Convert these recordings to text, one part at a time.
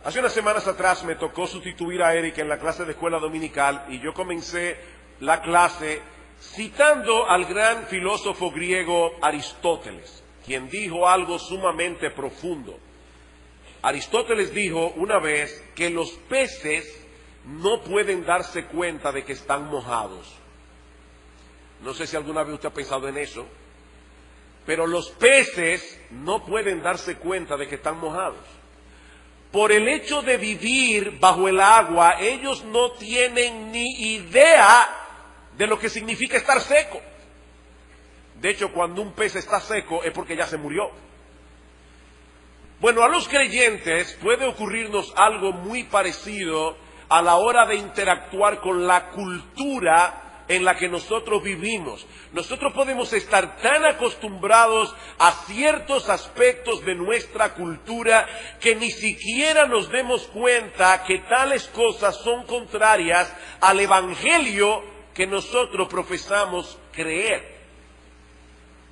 Hace unas semanas atrás me tocó sustituir a Eric en la clase de escuela dominical y yo comencé la clase citando al gran filósofo griego Aristóteles, quien dijo algo sumamente profundo. Aristóteles dijo una vez que los peces no pueden darse cuenta de que están mojados. No sé si alguna vez usted ha pensado en eso, pero los peces no pueden darse cuenta de que están mojados. Por el hecho de vivir bajo el agua, ellos no tienen ni idea de lo que significa estar seco. De hecho, cuando un pez está seco es porque ya se murió. Bueno, a los creyentes puede ocurrirnos algo muy parecido a la hora de interactuar con la cultura en la que nosotros vivimos. Nosotros podemos estar tan acostumbrados a ciertos aspectos de nuestra cultura que ni siquiera nos demos cuenta que tales cosas son contrarias al evangelio que nosotros profesamos creer.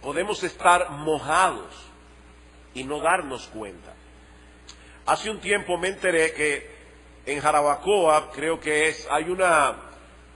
Podemos estar mojados y no darnos cuenta. Hace un tiempo me enteré que en Jarabacoa, creo que hay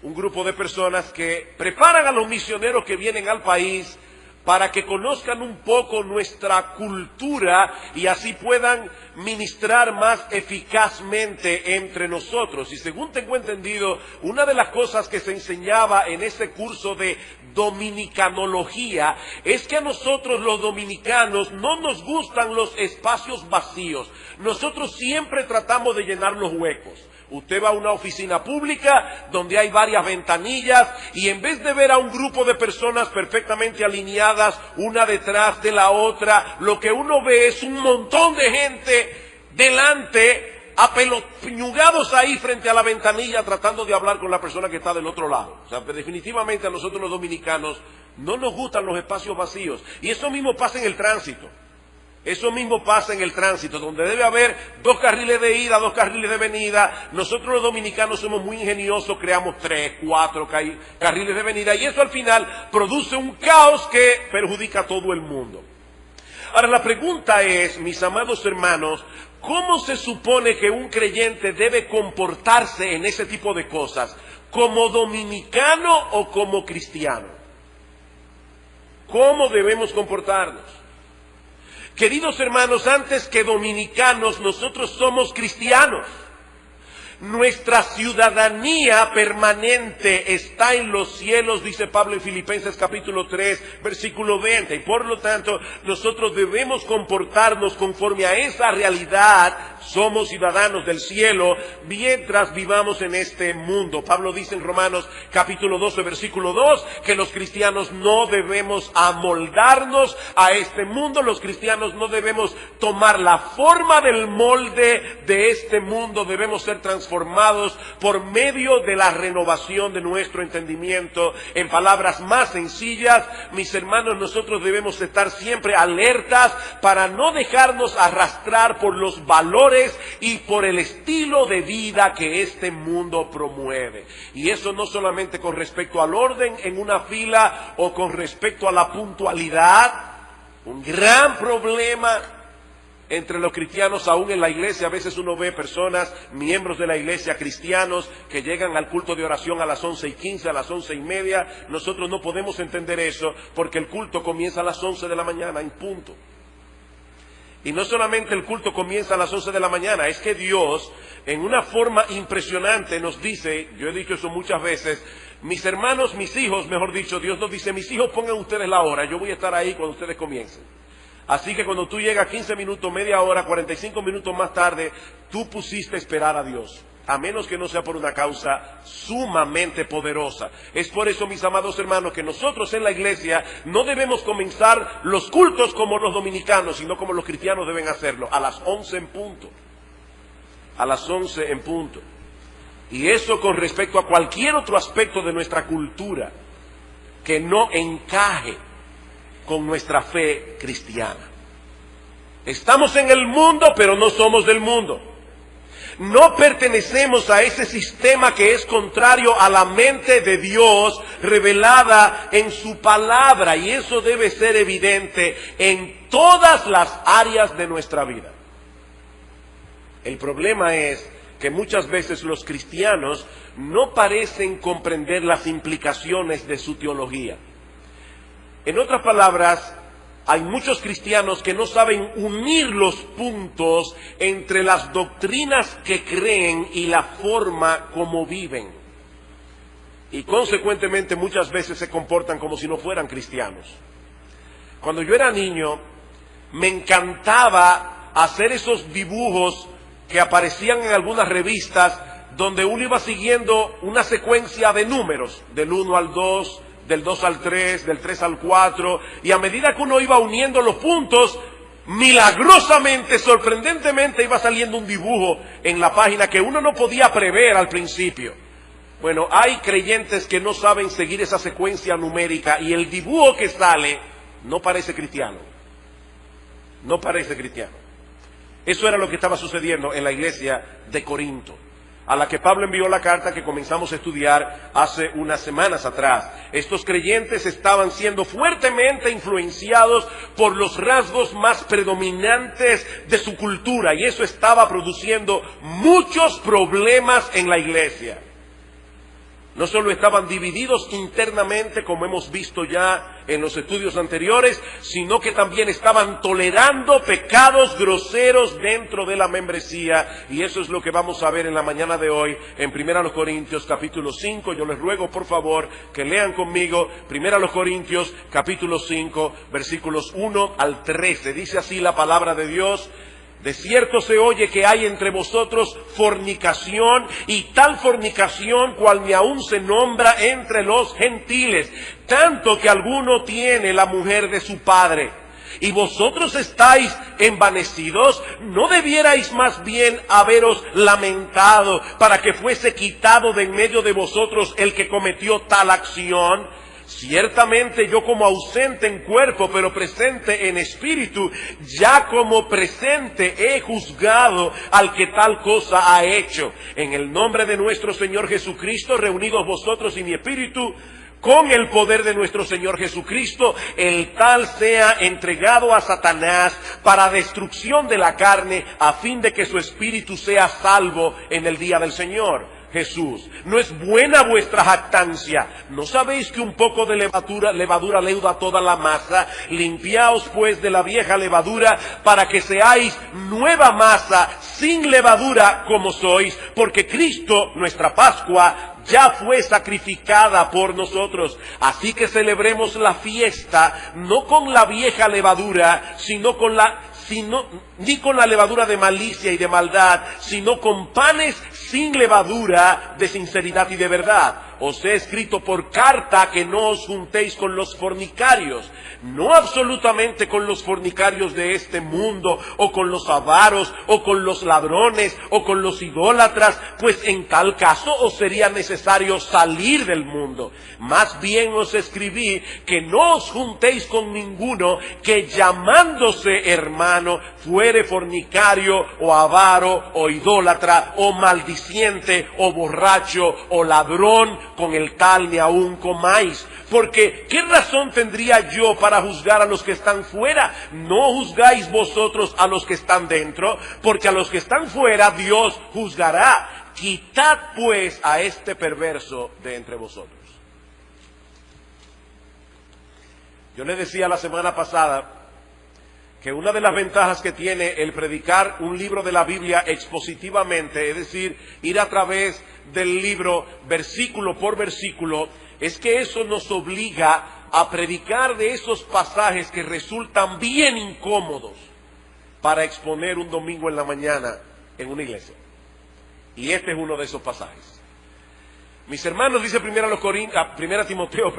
un grupo de personas que preparan a los misioneros que vienen al país para que conozcan un poco nuestra cultura y así puedan ministrar más eficazmente entre nosotros. Y según tengo entendido, una de las cosas que se enseñaba en ese curso de dominicanología es que a nosotros los dominicanos no nos gustan los espacios vacíos. Nosotros siempre tratamos de llenar los huecos. Usted va a una oficina pública donde hay varias ventanillas y en vez de ver a un grupo de personas perfectamente alineadas una detrás de la otra, lo que uno ve es un montón de gente delante, apeloñugados ahí frente a la ventanilla tratando de hablar con la persona que está del otro lado. O sea, definitivamente a nosotros los dominicanos no nos gustan los espacios vacíos. Y eso mismo pasa en el tránsito. Eso mismo pasa en el tránsito, donde debe haber 2 carriles de ida, 2 carriles de venida. Nosotros los dominicanos somos muy ingeniosos, creamos 3, 4 carriles de venida y eso al final produce un caos que perjudica a todo el mundo. Ahora la pregunta es, mis amados hermanos, ¿cómo se supone que un creyente debe comportarse en ese tipo de cosas? ¿Como dominicano o como cristiano? ¿Cómo debemos comportarnos? Queridos hermanos, antes que dominicanos, nosotros somos cristianos. Nuestra ciudadanía permanente está en los cielos, dice Pablo en Filipenses capítulo 3, versículo 20. Y por lo tanto, nosotros debemos comportarnos conforme a esa realidad. Somos ciudadanos del cielo mientras vivamos en este mundo. Pablo dice en Romanos capítulo 12, versículo 2, que los cristianos no debemos amoldarnos a este mundo. Los cristianos no debemos tomar la forma del molde de este mundo. Debemos ser transformados por medio de la renovación de nuestro entendimiento. En palabras más sencillas, mis hermanos, nosotros debemos estar siempre alertas para no dejarnos arrastrar por los valores y por el estilo de vida que este mundo promueve. Y eso no solamente con respecto al orden en una fila o con respecto a la puntualidad. Un gran problema entre los cristianos, aún en la iglesia, a veces uno ve personas, miembros de la iglesia, cristianos, que llegan al culto de oración a las 11:15, a las 11:30. Nosotros no podemos entender eso, porque el culto comienza a las 11 de la mañana, en punto. Y no solamente el culto comienza a las 11 de la mañana, es que Dios, en una forma impresionante, nos dice, yo he dicho eso muchas veces, mis hermanos, mis hijos, mejor dicho, Dios nos dice, mis hijos, pongan ustedes la hora, yo voy a estar ahí cuando ustedes comiencen. Así que cuando tú llegas 15 minutos, media hora, 45 minutos más tarde, tú pusiste a esperar a Dios. A menos que no sea por una causa sumamente poderosa. Es por eso, mis amados hermanos, que nosotros en la iglesia no debemos comenzar los cultos como los dominicanos, sino como los cristianos deben hacerlo, a las 11 en punto. A las 11 en punto. Y eso con respecto a cualquier otro aspecto de nuestra cultura que no encaje con nuestra fe cristiana. Estamos en el mundo, pero no somos del mundo. No pertenecemos a ese sistema que es contrario a la mente de Dios revelada en su palabra, y eso debe ser evidente en todas las áreas de nuestra vida. El problema es que muchas veces los cristianos no parecen comprender las implicaciones de su teología. En otras palabras, hay muchos cristianos que no saben unir los puntos entre las doctrinas que creen y la forma como viven. Y consecuentemente muchas veces se comportan como si no fueran cristianos. Cuando yo era niño, me encantaba hacer esos dibujos que aparecían en algunas revistas donde uno iba siguiendo una secuencia de números, del 1 al 2, del 2 al 3, del 3 al 4, y a medida que uno iba uniendo los puntos, milagrosamente, sorprendentemente, iba saliendo un dibujo en la página que uno no podía prever al principio. Bueno, hay creyentes que no saben seguir esa secuencia numérica y el dibujo que sale no parece cristiano. No parece cristiano. Eso era lo que estaba sucediendo en la iglesia de Corinto, a la que Pablo envió la carta que comenzamos a estudiar hace unas semanas atrás. Estos creyentes estaban siendo fuertemente influenciados por los rasgos más predominantes de su cultura y eso estaba produciendo muchos problemas en la iglesia. No solo estaban divididos internamente, como hemos visto ya en los estudios anteriores, sino que también estaban tolerando pecados groseros dentro de la membresía. Y eso es lo que vamos a ver en la mañana de hoy en 1 Corintios capítulo 5. Yo les ruego por favor que lean conmigo 1 Corintios capítulo 5 versículos 1 al 13. Dice así la palabra de Dios: de cierto se oye que hay entre vosotros fornicación, y tal fornicación cual ni aún se nombra entre los gentiles, tanto que alguno tiene la mujer de su padre. Y vosotros estáis envanecidos, ¿no debierais más bien haberos lamentado para que fuese quitado de en medio de vosotros el que cometió tal acción? Ciertamente yo como ausente en cuerpo, pero presente en espíritu, ya como presente he juzgado al que tal cosa ha hecho. En el nombre de nuestro Señor Jesucristo, reunidos vosotros y mi espíritu, con el poder de nuestro Señor Jesucristo, el tal sea entregado a Satanás para destrucción de la carne, a fin de que su espíritu sea salvo en el día del Señor Jesús. ¿No es buena vuestra jactancia? ¿No sabéis que un poco de levadura leuda toda la masa? Limpiaos pues de la vieja levadura, para que seáis nueva masa, sin levadura como sois, porque Cristo, nuestra Pascua, ya fue sacrificada por nosotros. Así que celebremos la fiesta, no con la vieja levadura, ni con la levadura de malicia y de maldad, sino con panes sin levadura de sinceridad y de verdad. Os he escrito por carta que no os juntéis con los fornicarios, no absolutamente con los fornicarios de este mundo, o con los avaros, o con los ladrones, o con los idólatras, pues en tal caso os sería necesario salir del mundo. Más bien os escribí que no os juntéis con ninguno que llamándose hermano fuere fornicario, o avaro, o idólatra, o maldiciente, o borracho, o ladrón. Con el tal ni aún comáis. Porque ¿qué razón tendría yo para juzgar a los que están fuera? ¿No juzgáis vosotros a los que están dentro? Porque a los que están fuera Dios juzgará. Quitad pues a este perverso de entre vosotros. Yo le decía la semana pasada que una de las ventajas que tiene el predicar un libro de la Biblia expositivamente, es decir, ir a través del libro versículo por versículo, es que eso nos obliga a predicar de esos pasajes que resultan bien incómodos para exponer un domingo en la mañana en una iglesia. Y este es uno de esos pasajes. Mis hermanos, dice 2 Timoteo,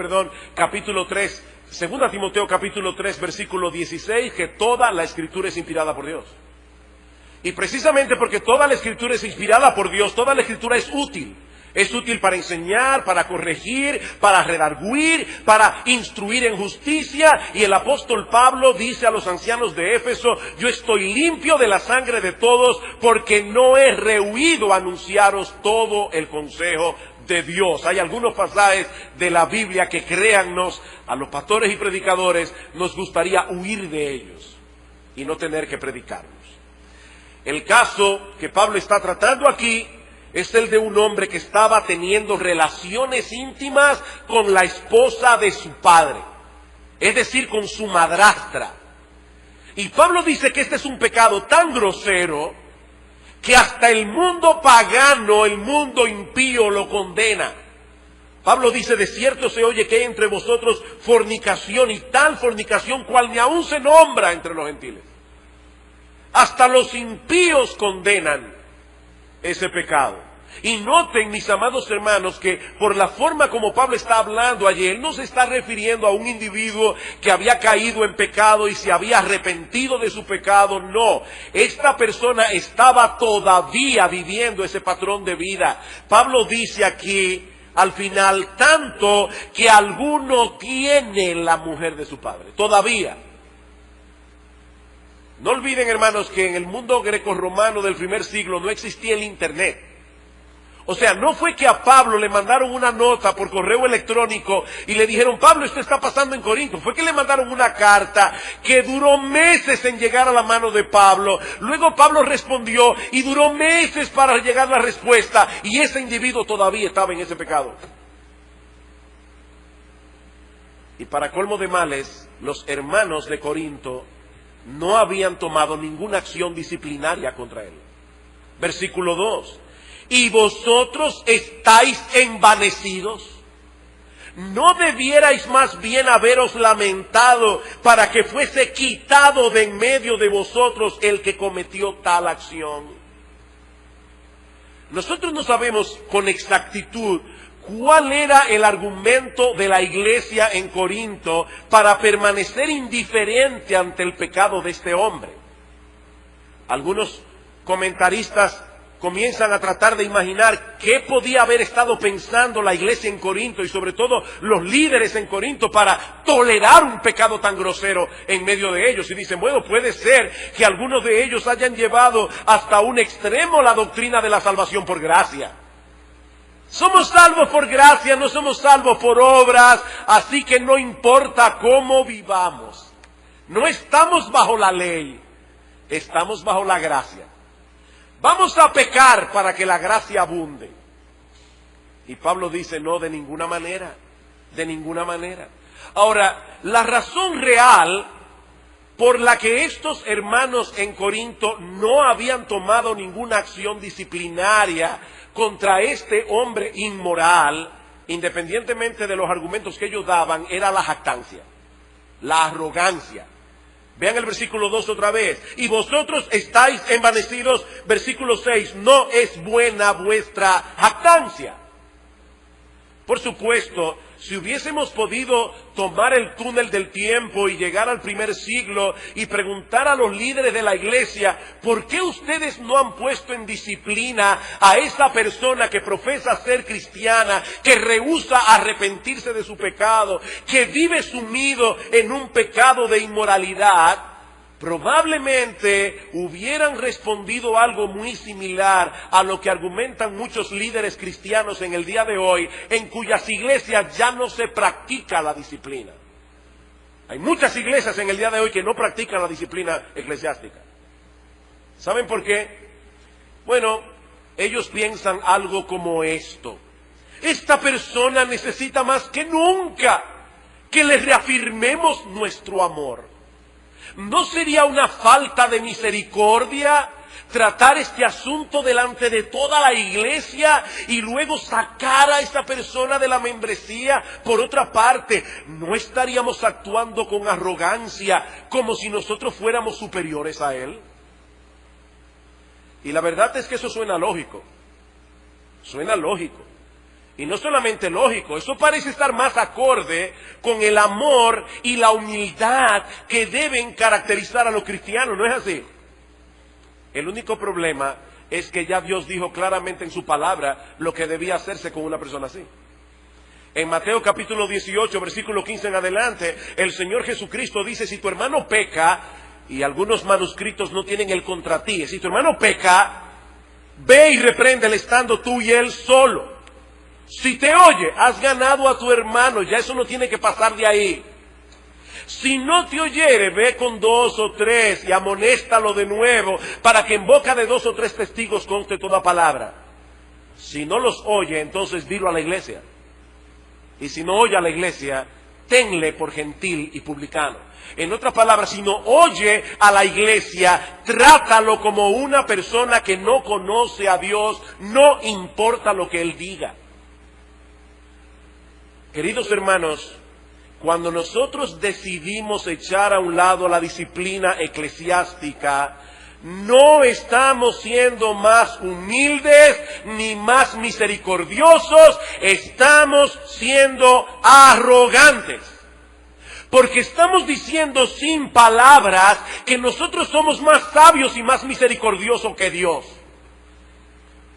capítulo 3, 2 Timoteo capítulo 3, versículo 16, que toda la Escritura es inspirada por Dios. Y precisamente porque toda la Escritura es inspirada por Dios, toda la Escritura es útil. Es útil para enseñar, para corregir, para redarguir, para instruir en justicia. Y el apóstol Pablo dice a los ancianos de Éfeso: yo estoy limpio de la sangre de todos, porque no he rehuido anunciaros todo el consejo de Dios. Hay algunos pasajes de la Biblia que, créannos, a los pastores y predicadores nos gustaría huir de ellos y no tener que predicarlos. El caso que Pablo está tratando aquí es el de un hombre que estaba teniendo relaciones íntimas con la esposa de su padre, es decir, con su madrastra. Y Pablo dice que este es un pecado tan grosero que hasta el mundo pagano, el mundo impío lo condena. Pablo dice, de cierto se oye que hay entre vosotros fornicación, y tal fornicación cual ni aún se nombra entre los gentiles. Hasta los impíos condenan ese pecado. Y noten, mis amados hermanos, que por la forma como Pablo está hablando allí, él no se está refiriendo a un individuo que había caído en pecado y se había arrepentido de su pecado. No, esta persona estaba todavía viviendo ese patrón de vida. Pablo dice aquí, al final, tanto que alguno tiene la mujer de su padre, todavía. No olviden, hermanos, que en el mundo grecorromano del primer siglo no existía el internet. O sea, no fue que a Pablo le mandaron una nota por correo electrónico y le dijeron, Pablo, esto está pasando en Corinto. Fue que le mandaron una carta que duró meses en llegar a la mano de Pablo. Luego Pablo respondió y duró meses para llegar la respuesta. Y ese individuo todavía estaba en ese pecado. Y para colmo de males, los hermanos de Corinto no habían tomado ninguna acción disciplinaria contra él. Versículo 2. ¿Y vosotros estáis envanecidos? ¿No debierais más bien haberos lamentado para que fuese quitado de en medio de vosotros el que cometió tal acción? Nosotros no sabemos con exactitud cuál era el argumento de la iglesia en Corinto para permanecer indiferente ante el pecado de este hombre. Algunos comentaristas comienzan a tratar de imaginar qué podía haber estado pensando la iglesia en Corinto y sobre todo los líderes en Corinto para tolerar un pecado tan grosero en medio de ellos. Y dicen, bueno, puede ser que algunos de ellos hayan llevado hasta un extremo la doctrina de la salvación por gracia. Somos salvos por gracia, no somos salvos por obras, así que no importa cómo vivamos. No estamos bajo la ley, estamos bajo la gracia. Vamos a pecar para que la gracia abunde. Y Pablo dice, no, de ninguna manera, de ninguna manera. Ahora, la razón real por la que estos hermanos en Corinto no habían tomado ninguna acción disciplinaria contra este hombre inmoral, independientemente de los argumentos que ellos daban, era la jactancia, la arrogancia. Vean el versículo 2 otra vez. Y vosotros estáis envanecidos, versículo 6, no es buena vuestra jactancia. Por supuesto, si hubiésemos podido tomar el túnel del tiempo y llegar al primer siglo y preguntar a los líderes de la iglesia, ¿por qué ustedes no han puesto en disciplina a esa persona que profesa ser cristiana, que rehúsa arrepentirse de su pecado, que vive sumido en un pecado de inmoralidad? Probablemente hubieran respondido algo muy similar a lo que argumentan muchos líderes cristianos en el día de hoy, en cuyas iglesias ya no se practica la disciplina. Hay muchas iglesias en el día de hoy que no practican la disciplina eclesiástica. ¿Saben por qué? Bueno, ellos piensan algo como esto: esta persona necesita más que nunca que le reafirmemos nuestro amor. ¿No sería una falta de misericordia tratar este asunto delante de toda la iglesia y luego sacar a esta persona de la membresía? Por otra parte, ¿no estaríamos actuando con arrogancia como si nosotros fuéramos superiores a él? Y la verdad es que eso suena lógico. Suena lógico. Y no solamente lógico, eso parece estar más acorde con el amor y la humildad que deben caracterizar a los cristianos, ¿no es así? El único problema es que ya Dios dijo claramente en su palabra lo que debía hacerse con una persona así. En Mateo capítulo 18, versículo 15 en adelante, el Señor Jesucristo dice, si tu hermano peca, y algunos manuscritos no tienen el contra ti, si tu hermano peca, ve y repréndele estando tú y él solo. Si te oye, has ganado a tu hermano, ya eso no tiene que pasar de ahí. Si no te oyere, ve con 2 o 3 y amonéstalo de nuevo, para que en boca de 2 o 3 testigos conste toda palabra. Si no los oye, entonces dilo a la iglesia. Y si no oye a la iglesia, tenle por gentil y publicano. En otras palabras, si no oye a la iglesia, trátalo como una persona que no conoce a Dios, no importa lo que Él diga. Queridos hermanos, cuando nosotros decidimos echar a un lado la disciplina eclesiástica, no estamos siendo más humildes ni más misericordiosos, estamos siendo arrogantes. Porque estamos diciendo sin palabras que nosotros somos más sabios y más misericordiosos que Dios.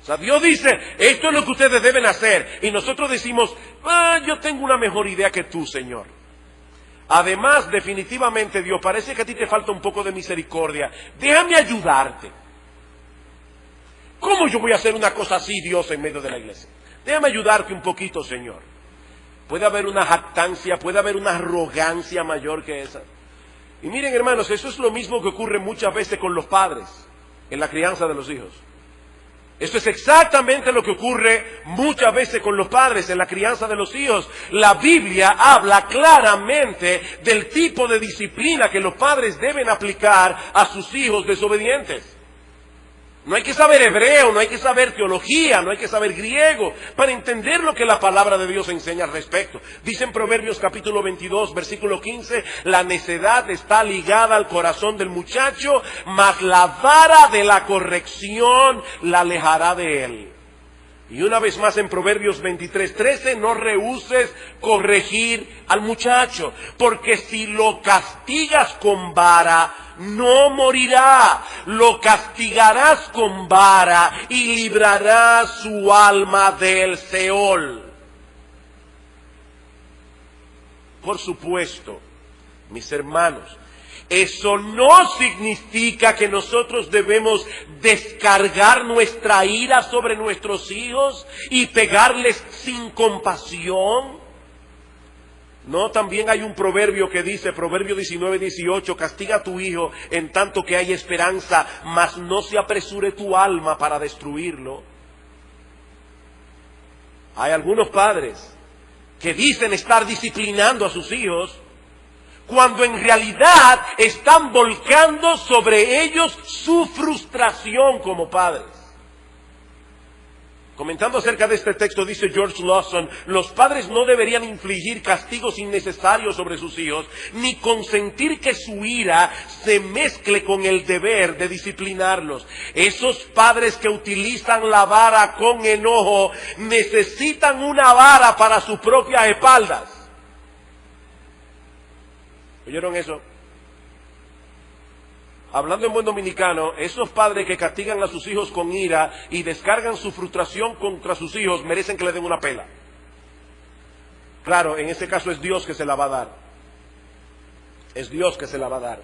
O sea, Dios dice, esto es lo que ustedes deben hacer. Y nosotros decimos, yo tengo una mejor idea que tú, Señor. Además, definitivamente, Dios, parece que a ti te falta un poco de misericordia. Déjame ayudarte. ¿Cómo yo voy a hacer una cosa así, Dios, en medio de la iglesia? Déjame ayudarte un poquito, Señor. Puede haber una jactancia, puede haber una arrogancia mayor que esa. Y miren, hermanos, eso es lo mismo que ocurre muchas veces con los padres en la crianza de los hijos. Esto es exactamente lo que ocurre muchas veces con los padres en la crianza de los hijos. La Biblia habla claramente del tipo de disciplina que los padres deben aplicar a sus hijos desobedientes. No hay que saber hebreo, no hay que saber teología, no hay que saber griego para entender lo que la palabra de Dios enseña al respecto. Dice en Proverbios capítulo 22, versículo 15, la necedad está ligada al corazón del muchacho, mas la vara de la corrección la alejará de él. Y una vez más en Proverbios 23:13, no rehúses corregir al muchacho, porque si lo castigas con vara, no morirá. Lo castigarás con vara y librarás su alma del Seol. Por supuesto, mis hermanos, eso no significa que nosotros debemos descargar nuestra ira sobre nuestros hijos y pegarles sin compasión. No, también hay un proverbio que dice, Proverbio 19:18, castiga a tu hijo en tanto que hay esperanza, mas no se apresure tu alma para destruirlo. Hay algunos padres que dicen estar disciplinando a sus hijos, cuando en realidad están volcando sobre ellos su frustración como padres. Comentando acerca de este texto, dice George Lawson, los padres no deberían infligir castigos innecesarios sobre sus hijos, ni consentir que su ira se mezcle con el deber de disciplinarlos. Esos padres que utilizan la vara con enojo, necesitan una vara para sus propias espaldas. ¿Oyeron eso? Hablando en buen dominicano, esos padres que castigan a sus hijos con ira y descargan su frustración contra sus hijos merecen que le den una pela. Claro, en ese caso es Dios que se la va a dar. Es Dios que se la va a dar.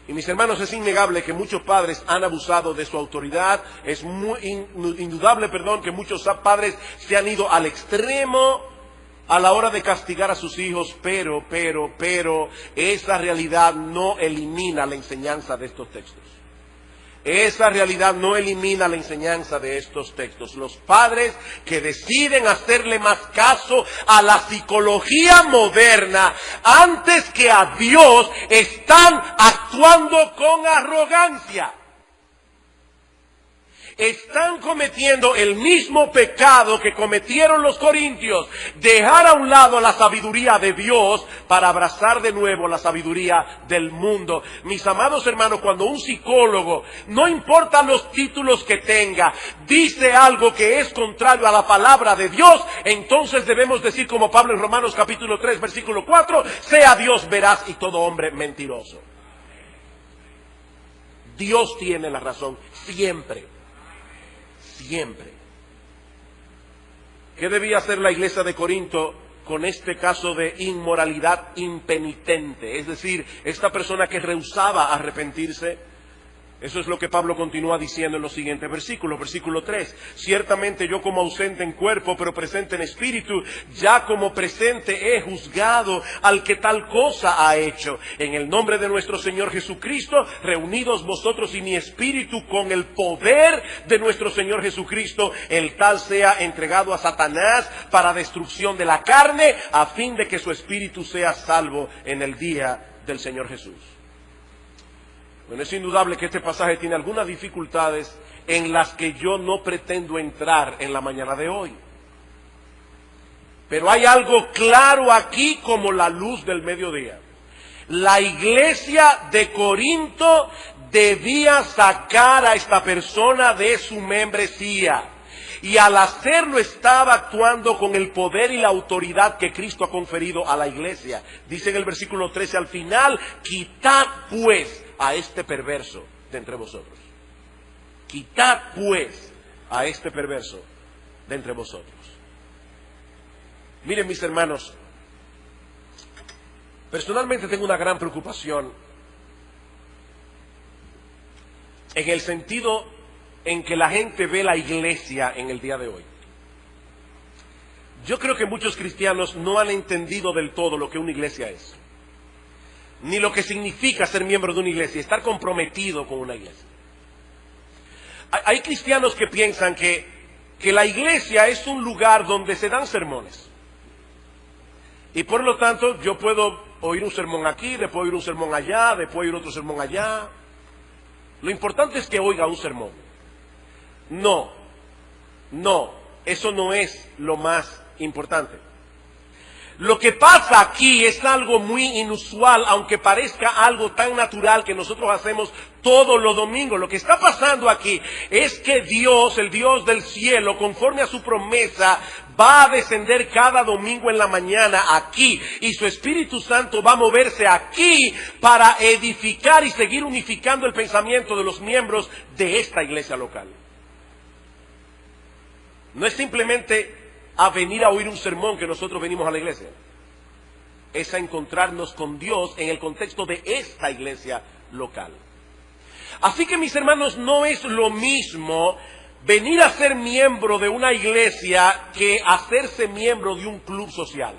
Y mis hermanos, es innegable que muchos padres han abusado de su autoridad. Es indudable, que muchos padres se han ido al extremo a la hora de castigar a sus hijos, pero, esa realidad no elimina la enseñanza de estos textos. Esa realidad no elimina la enseñanza de estos textos. Los padres que deciden hacerle más caso a la psicología moderna antes que a Dios están actuando con arrogancia. Están cometiendo el mismo pecado que cometieron los corintios, dejar a un lado la sabiduría de Dios para abrazar de nuevo la sabiduría del mundo. Mis amados hermanos, cuando un psicólogo, no importa los títulos que tenga, dice algo que es contrario a la palabra de Dios, entonces debemos decir como Pablo en Romanos capítulo 3, versículo 4, sea Dios veraz y todo hombre mentiroso. Dios tiene la razón siempre. Siempre. ¿Qué debía hacer la iglesia de Corinto con este caso de inmoralidad impenitente? Es decir, esta persona que rehusaba arrepentirse. Eso es lo que Pablo continúa diciendo en los siguientes versículos. Versículo 3. Ciertamente yo como ausente en cuerpo, pero presente en espíritu, ya como presente he juzgado al que tal cosa ha hecho. En el nombre de nuestro Señor Jesucristo, reunidos vosotros y mi espíritu con el poder de nuestro Señor Jesucristo, el tal sea entregado a Satanás para destrucción de la carne, a fin de que su espíritu sea salvo en el día del Señor Jesús. Bueno, es indudable que este pasaje tiene algunas dificultades en las que yo no pretendo entrar en la mañana de hoy. Pero hay algo claro aquí como la luz del mediodía. La iglesia de Corinto debía sacar a esta persona de su membresía. Y al hacerlo estaba actuando con el poder y la autoridad que Cristo ha conferido a la iglesia. Dice en el versículo 13 al final: quitad pues a este perverso de entre vosotros. Quitad pues a este perverso de entre vosotros. Miren, mis hermanos, personalmente tengo una gran preocupación en el sentido en que la gente ve la iglesia en el día de hoy. Yo creo que muchos cristianos no han entendido del todo lo que una iglesia es, ni lo que significa ser miembro de una iglesia, estar comprometido con una iglesia. Hay cristianos que piensan que la iglesia es un lugar donde se dan sermones. Y por lo tanto yo puedo oír un sermón aquí, después oír un sermón allá, después oír otro sermón allá. Lo importante es que oiga un sermón. No, eso no es lo más importante. Lo que pasa aquí es algo muy inusual, aunque parezca algo tan natural que nosotros hacemos todos los domingos. Lo que está pasando aquí es que Dios, el Dios del cielo, conforme a su promesa, va a descender cada domingo en la mañana aquí, y su Espíritu Santo va a moverse aquí para edificar y seguir unificando el pensamiento de los miembros de esta iglesia local. No es simplemente a venir a oír un sermón que nosotros venimos a la iglesia. Es a encontrarnos con Dios en el contexto de esta iglesia local. Así que, mis hermanos, no es lo mismo venir a ser miembro de una iglesia que hacerse miembro de un club social.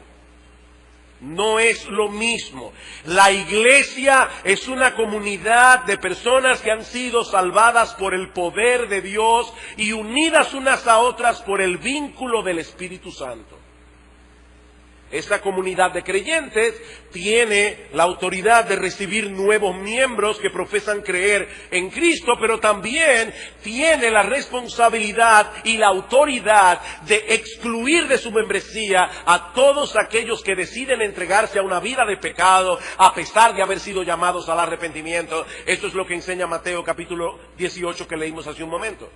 No es lo mismo. La iglesia es una comunidad de personas que han sido salvadas por el poder de Dios y unidas unas a otras por el vínculo del Espíritu Santo. Esta comunidad de creyentes tiene la autoridad de recibir nuevos miembros que profesan creer en Cristo, pero también tiene la responsabilidad y la autoridad de excluir de su membresía a todos aquellos que deciden entregarse a una vida de pecado a pesar de haber sido llamados al arrepentimiento. Esto es lo que enseña Mateo capítulo 18 que leímos hace un momento.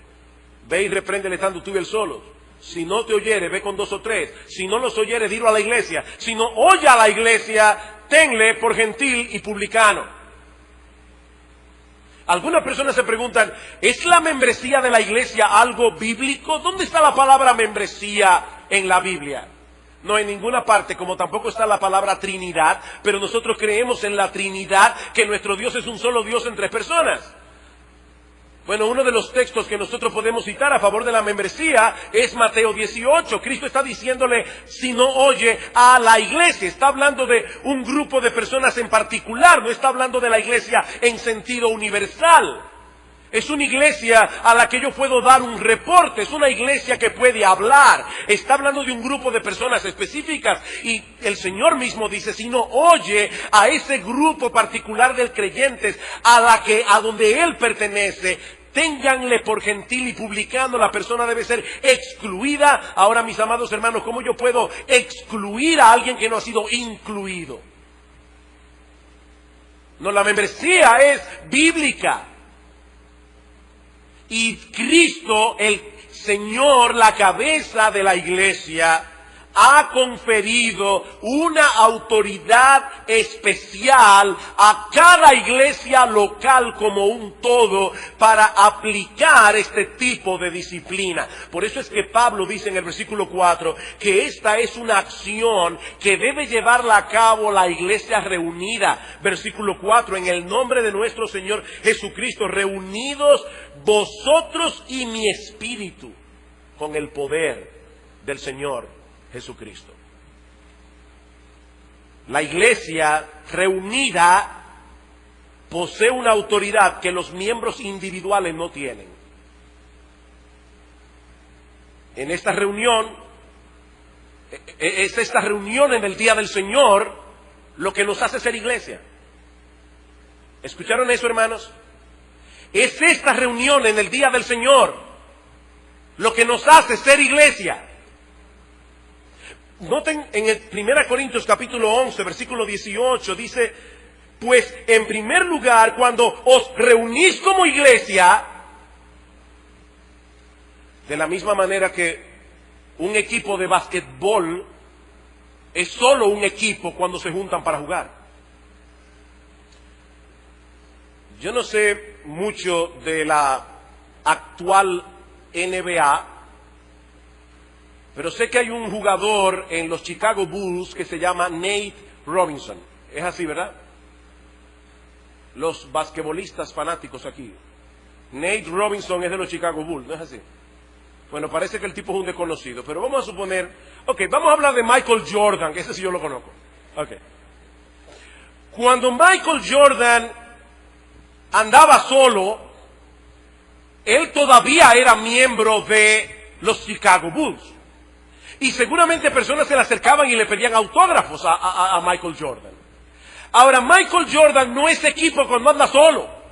Ve y repréndele estando tú y él solos. Si no te oyere, ve con 2 o 3. Si no los oyere, dilo a la iglesia. Si no oye a la iglesia, tenle por gentil y publicano. Algunas personas se preguntan, ¿es la membresía de la iglesia algo bíblico? ¿Dónde está la palabra membresía en la Biblia? No en ninguna parte, como tampoco está la palabra Trinidad, pero nosotros creemos en la Trinidad, que nuestro Dios es un solo Dios en 3 personas. Bueno, uno de los textos que nosotros podemos citar a favor de la membresía es Mateo 18. Cristo está diciéndole, si no oye a la iglesia, está hablando de un grupo de personas en particular, no está hablando de la iglesia en sentido universal. Es una iglesia a la que yo puedo dar un reporte, es una iglesia que puede hablar. Está hablando de un grupo de personas específicas y el Señor mismo dice, si no oye a ese grupo particular de creyentes a donde Él pertenece, ténganle por gentil y publicano. La persona debe ser excluida. Ahora, mis amados hermanos, ¿cómo yo puedo excluir a alguien que no ha sido incluido? No, la membresía es bíblica. Y Cristo, el Señor, la cabeza de la iglesia, ha conferido una autoridad especial a cada iglesia local como un todo para aplicar este tipo de disciplina. Por eso es que Pablo dice en el versículo 4 que esta es una acción que debe llevarla a cabo la iglesia reunida. Versículo 4, en el nombre de nuestro Señor Jesucristo, reunidos vosotros y mi espíritu, con el poder del Señor Jesucristo. La iglesia reunida posee una autoridad que los miembros individuales no tienen. En esta reunión, es esta reunión en el día del Señor lo que nos hace ser iglesia. ¿Escucharon eso, hermanos? Es esta reunión en el día del Señor lo que nos hace ser iglesia. Noten en el 1 Corintios capítulo 11, versículo 18, dice, pues en primer lugar, cuando os reunís como iglesia, de la misma manera que un equipo de basquetbol es solo un equipo cuando se juntan para jugar. Yo no sé mucho de la actual NBA, pero sé que hay un jugador en los Chicago Bulls que se llama Nate Robinson. Es así, ¿verdad? Los basquetbolistas fanáticos aquí. Nate Robinson es de los Chicago Bulls, ¿no es así? Bueno, parece que el tipo es un desconocido, pero vamos a suponer... Ok, vamos a hablar de Michael Jordan, que ese sí yo lo conozco. Ok. Cuando Michael Jordan andaba solo, él todavía era miembro de los Chicago Bulls. Y seguramente personas se le acercaban y le pedían autógrafos a Michael Jordan. Ahora, Michael Jordan no es equipo cuando anda solo.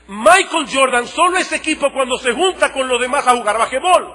Michael Jordan solo es equipo cuando se junta con los demás a jugar basquetbol.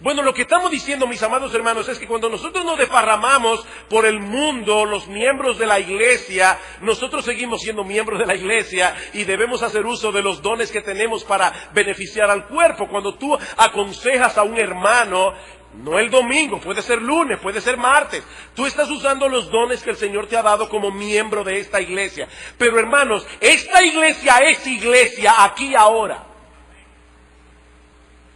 Bueno, lo que estamos diciendo, mis amados hermanos, es que cuando nosotros nos desparramamos por el mundo, los miembros de la iglesia, nosotros seguimos siendo miembros de la iglesia y debemos hacer uso de los dones que tenemos para beneficiar al cuerpo. Cuando tú aconsejas a un hermano, no el domingo, puede ser lunes, puede ser martes, tú estás usando los dones que el Señor te ha dado como miembro de esta iglesia. Pero hermanos, esta iglesia es iglesia aquí ahora.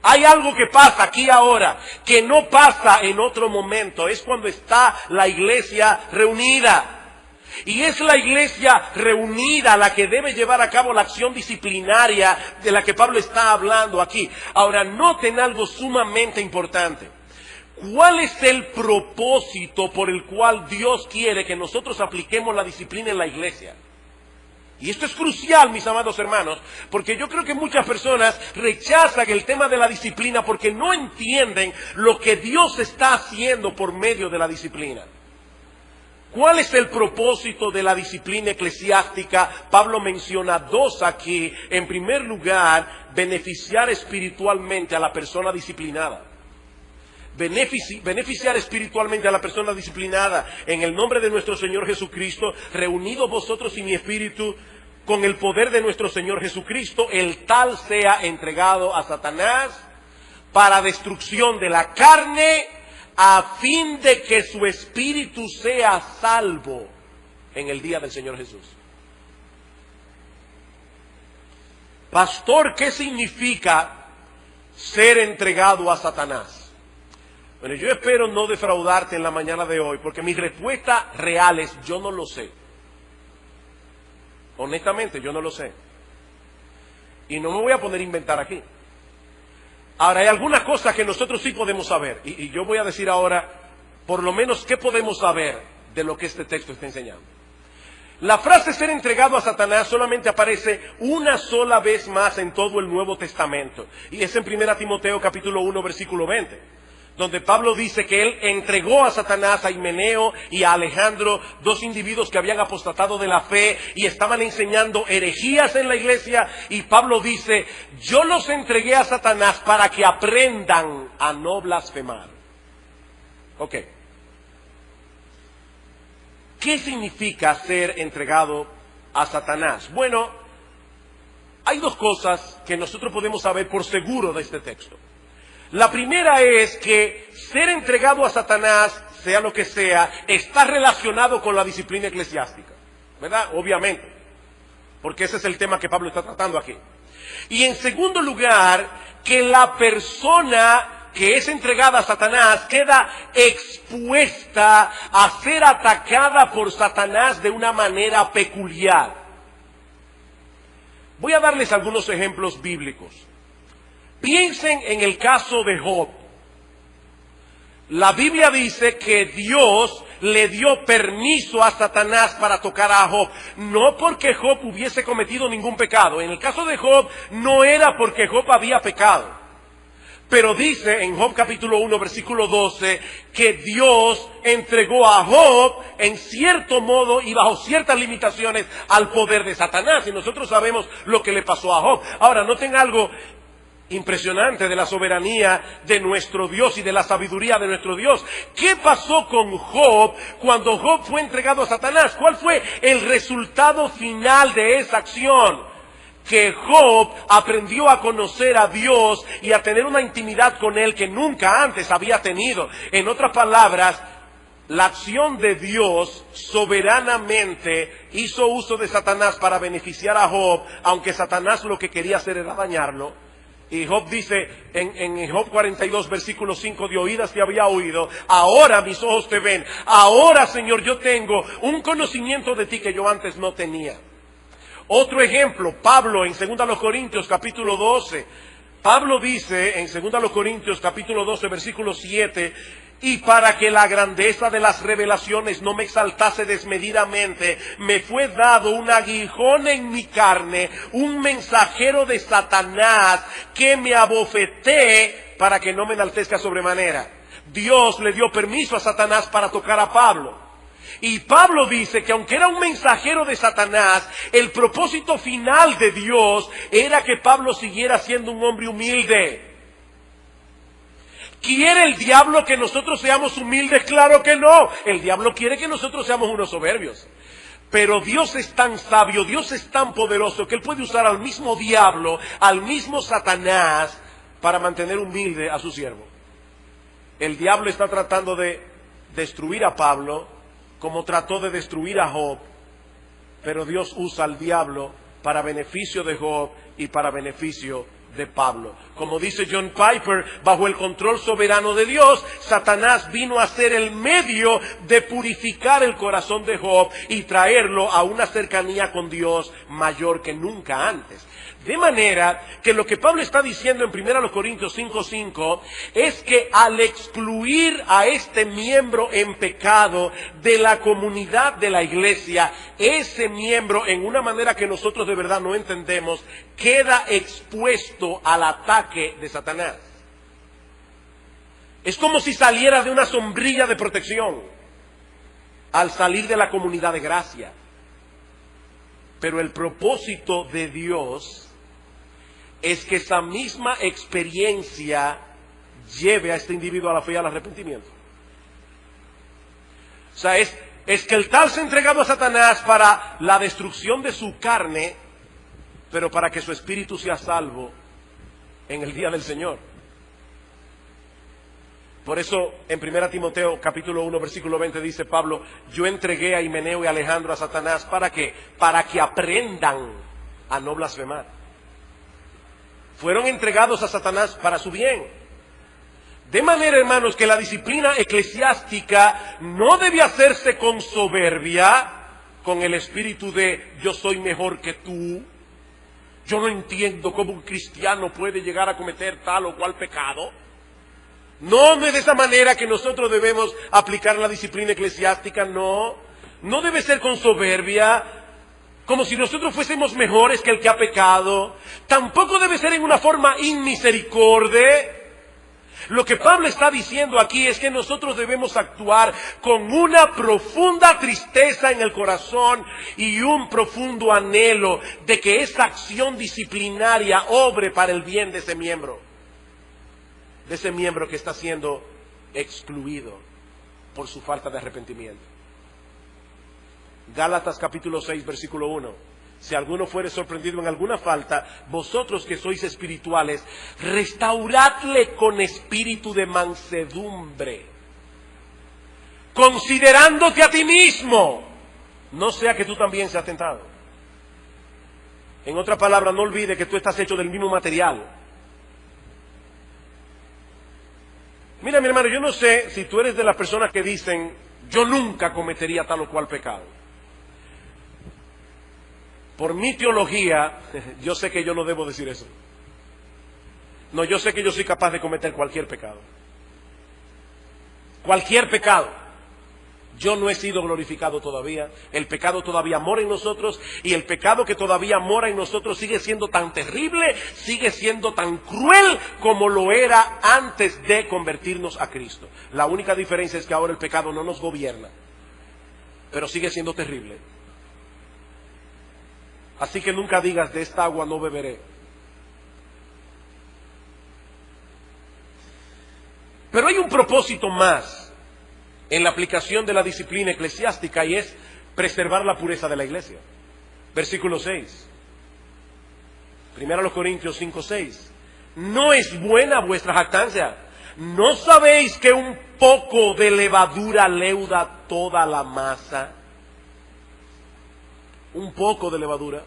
Hay algo que pasa aquí ahora, que no pasa en otro momento. Es cuando está la iglesia reunida. Y es la iglesia reunida la que debe llevar a cabo la acción disciplinaria de la que Pablo está hablando aquí. Ahora, noten algo sumamente importante. ¿Cuál es el propósito por el cual Dios quiere que nosotros apliquemos la disciplina en la iglesia? Y esto es crucial, mis amados hermanos, porque yo creo que muchas personas rechazan el tema de la disciplina porque no entienden lo que Dios está haciendo por medio de la disciplina. ¿Cuál es el propósito de la disciplina eclesiástica? Pablo menciona dos aquí. En primer lugar, beneficiar espiritualmente a la persona disciplinada. Beneficiar espiritualmente a la persona disciplinada en el nombre de nuestro Señor Jesucristo, reunidos vosotros y mi espíritu con el poder de nuestro Señor Jesucristo, el tal sea entregado a Satanás para destrucción de la carne, a fin de que su espíritu sea salvo en el día del Señor Jesús. Pastor, ¿qué significa ser entregado a Satanás? Bueno, yo espero no defraudarte en la mañana de hoy, porque mi respuesta real es: yo no lo sé. Honestamente, yo no lo sé. Y no me voy a poner a inventar aquí. Ahora, hay algunas cosas que nosotros sí podemos saber. Y yo voy a decir ahora, por lo menos, qué podemos saber de lo que este texto está enseñando. La frase ser entregado a Satanás solamente aparece una sola vez más en todo el Nuevo Testamento. Y es en 1 Timoteo capítulo 1, versículo 20. Donde Pablo dice que él entregó a Satanás, a Himeneo y a Alejandro, dos individuos que habían apostatado de la fe y estaban enseñando herejías en la iglesia. Y Pablo dice: yo los entregué a Satanás para que aprendan a no blasfemar. Ok. ¿Qué significa ser entregado a Satanás? Bueno, hay dos cosas que nosotros podemos saber por seguro de este texto. La primera es que ser entregado a Satanás, sea lo que sea, está relacionado con la disciplina eclesiástica, ¿verdad? Obviamente, porque ese es el tema que Pablo está tratando aquí. Y en segundo lugar, que la persona que es entregada a Satanás queda expuesta a ser atacada por Satanás de una manera peculiar. Voy a darles algunos ejemplos bíblicos. Piensen en el caso de Job. La Biblia dice que Dios le dio permiso a Satanás para tocar a Job, no porque Job hubiese cometido ningún pecado. En el caso de Job no era porque Job había pecado, pero dice en Job capítulo 1 versículo 12 que Dios entregó a Job en cierto modo y bajo ciertas limitaciones al poder de Satanás, y nosotros sabemos lo que le pasó a Job. Ahora, noten algo impresionante de la soberanía de nuestro Dios y de la sabiduría de nuestro Dios. ¿Qué pasó con Job cuando Job fue entregado a Satanás? ¿Cuál fue el resultado final de esa acción? Que Job aprendió a conocer a Dios y a tener una intimidad con Él que nunca antes había tenido. En otras palabras, la acción de Dios soberanamente hizo uso de Satanás para beneficiar a Job, aunque Satanás lo que quería hacer era dañarlo. Y Job dice en Job 42 versículo 5, de oídas te había oído, ahora mis ojos te ven, ahora Señor yo tengo un conocimiento de ti que yo antes no tenía. Otro ejemplo, Pablo en 2 Corintios capítulo 12, Pablo dice en 2 Corintios capítulo 12 versículo 7, y para que la grandeza de las revelaciones no me exaltase desmedidamente, me fue dado un aguijón en mi carne, un mensajero de Satanás que me abofeté para que no me enaltezca sobremanera. Dios le dio permiso a Satanás para tocar a Pablo. Y Pablo dice que aunque era un mensajero de Satanás, el propósito final de Dios era que Pablo siguiera siendo un hombre humilde. ¿Quiere el diablo que nosotros seamos humildes? Claro que no. El diablo quiere que nosotros seamos unos soberbios. Pero Dios es tan sabio, Dios es tan poderoso que Él puede usar al mismo diablo, al mismo Satanás, para mantener humilde a su siervo. El diablo está tratando de destruir a Pablo, como trató de destruir a Job, pero Dios usa al diablo para beneficio de Job y para beneficio de Pablo. Como dice John Piper, bajo el control soberano de Dios, Satanás vino a ser el medio de purificar el corazón de Job y traerlo a una cercanía con Dios mayor que nunca antes. De manera que lo que Pablo está diciendo en 1 Corintios 5:5 es que al excluir a este miembro en pecado de la comunidad de la iglesia, ese miembro, en una manera que nosotros de verdad no entendemos, queda expuesto al ataque de Satanás. Es como si saliera de una sombrilla de protección al salir de la comunidad de gracia. Pero el propósito de Dios es que esa misma experiencia lleve a este individuo a la fe y al arrepentimiento. O sea, es que el tal se ha entregado a Satanás para la destrucción de su carne, pero para que su espíritu sea salvo en el día del Señor. Por eso en 1 Timoteo capítulo 1 versículo 20 dice Pablo, yo entregué a Himeneo y a Alejandro a Satanás, ¿para qué? Para que aprendan a no blasfemar. Fueron entregados a Satanás para su bien. De manera, hermanos, que la disciplina eclesiástica no debe hacerse con soberbia, con el espíritu de yo soy mejor que tú. Yo no entiendo cómo un cristiano puede llegar a cometer tal o cual pecado. No es de esa manera que nosotros debemos aplicar la disciplina eclesiástica, no. No debe ser con soberbia, como si nosotros fuésemos mejores que el que ha pecado. Tampoco debe ser en una forma inmisericordia. Lo que Pablo está diciendo aquí es que nosotros debemos actuar con una profunda tristeza en el corazón y un profundo anhelo de que esa acción disciplinaria obre para el bien de ese miembro que está siendo excluido por su falta de arrepentimiento. Gálatas capítulo 6 versículo 1. Si alguno fuere sorprendido en alguna falta, vosotros que sois espirituales, restauradle con espíritu de mansedumbre, considerándote a ti mismo, no sea que tú también seas tentado. En otras palabras, no olvides que tú estás hecho del mismo material. Mira, mi hermano, yo no sé si tú eres de las personas que dicen, yo nunca cometería tal o cual pecado. Por mi teología, yo sé que yo no debo decir eso. No, yo sé que yo soy capaz de cometer cualquier pecado. Cualquier pecado. Yo no he sido glorificado todavía. El pecado todavía mora en nosotros. Y el pecado que todavía mora en nosotros sigue siendo tan terrible, sigue siendo tan cruel como lo era antes de convertirnos a Cristo. La única diferencia es que ahora el pecado no nos gobierna, pero sigue siendo terrible. Así que nunca digas, de esta agua no beberé. Pero hay un propósito más en la aplicación de la disciplina eclesiástica, y es preservar la pureza de la iglesia. Versículo 6. 1 Corintios 5:6. No es buena vuestra jactancia. ¿No sabéis que un poco de levadura leuda toda la masa? Un poco de levadura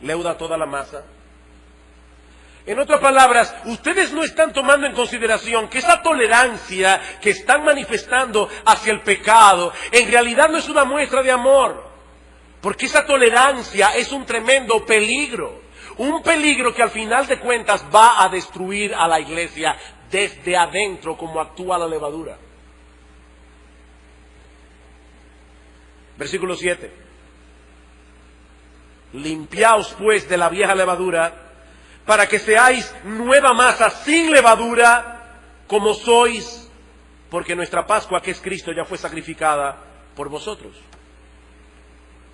leuda toda la masa. En otras palabras, ustedes no están tomando en consideración que esa tolerancia que están manifestando hacia el pecado, en realidad no es una muestra de amor. Porque esa tolerancia es un tremendo peligro. Un peligro que al final de cuentas va a destruir a la iglesia desde adentro, como actúa la levadura. Versículo 7. Limpiaos pues de la vieja levadura, para que seáis nueva masa sin levadura, como sois, porque nuestra Pascua, que es Cristo, ya fue sacrificada por vosotros.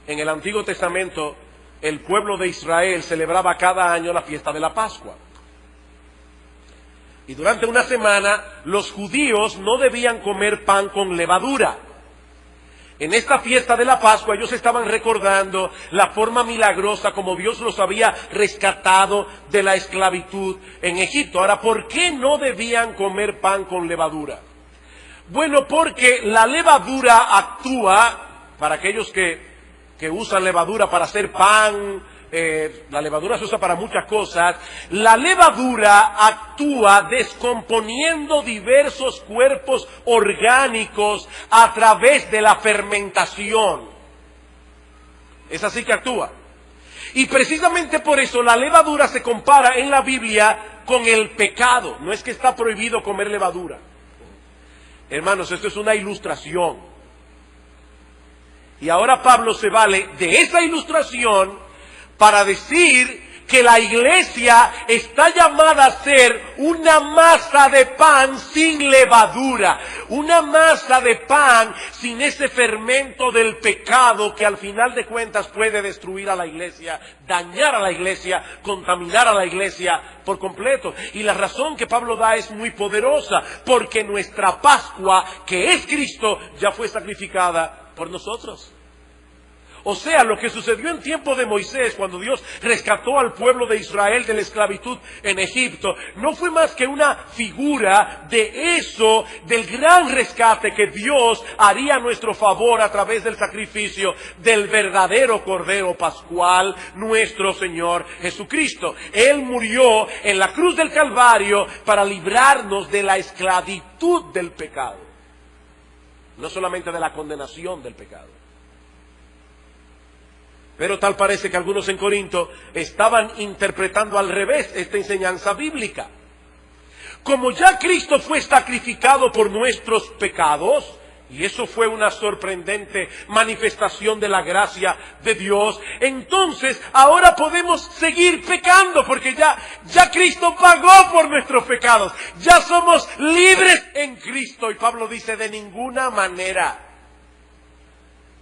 En el Antiguo Testamento, el pueblo de Israel celebraba cada año la fiesta de la Pascua. Y durante una semana, los judíos no debían comer pan con levadura. En esta fiesta de la Pascua ellos estaban recordando la forma milagrosa como Dios los había rescatado de la esclavitud en Egipto. Ahora, ¿por qué no debían comer pan con levadura? Bueno, porque la levadura actúa, para aquellos que usan levadura para hacer pan, la levadura se usa para muchas cosas. La levadura actúa descomponiendo diversos cuerpos orgánicos a través de la fermentación. Es así que actúa. Y precisamente por eso la levadura se compara en la Biblia con el pecado. No es que está prohibido comer levadura. Hermanos, esto es una ilustración. Y ahora Pablo se vale de esa ilustración para decir que la iglesia está llamada a ser una masa de pan sin levadura, una masa de pan sin ese fermento del pecado que al final de cuentas puede destruir a la iglesia, dañar a la iglesia, contaminar a la iglesia por completo. Y la razón que Pablo da es muy poderosa, porque nuestra Pascua, que es Cristo, ya fue sacrificada por nosotros. O sea, lo que sucedió en tiempo de Moisés, cuando Dios rescató al pueblo de Israel de la esclavitud en Egipto, no fue más que una figura de eso, del gran rescate que Dios haría a nuestro favor a través del sacrificio del verdadero Cordero Pascual, nuestro Señor Jesucristo. Él murió en la cruz del Calvario para librarnos de la esclavitud del pecado, no solamente de la condenación del pecado. Pero tal parece que algunos en Corinto estaban interpretando al revés esta enseñanza bíblica. Como ya Cristo fue sacrificado por nuestros pecados, y eso fue una sorprendente manifestación de la gracia de Dios, entonces ahora podemos seguir pecando, porque ya Cristo pagó por nuestros pecados. Ya somos libres en Cristo. Y Pablo dice, de ninguna manera.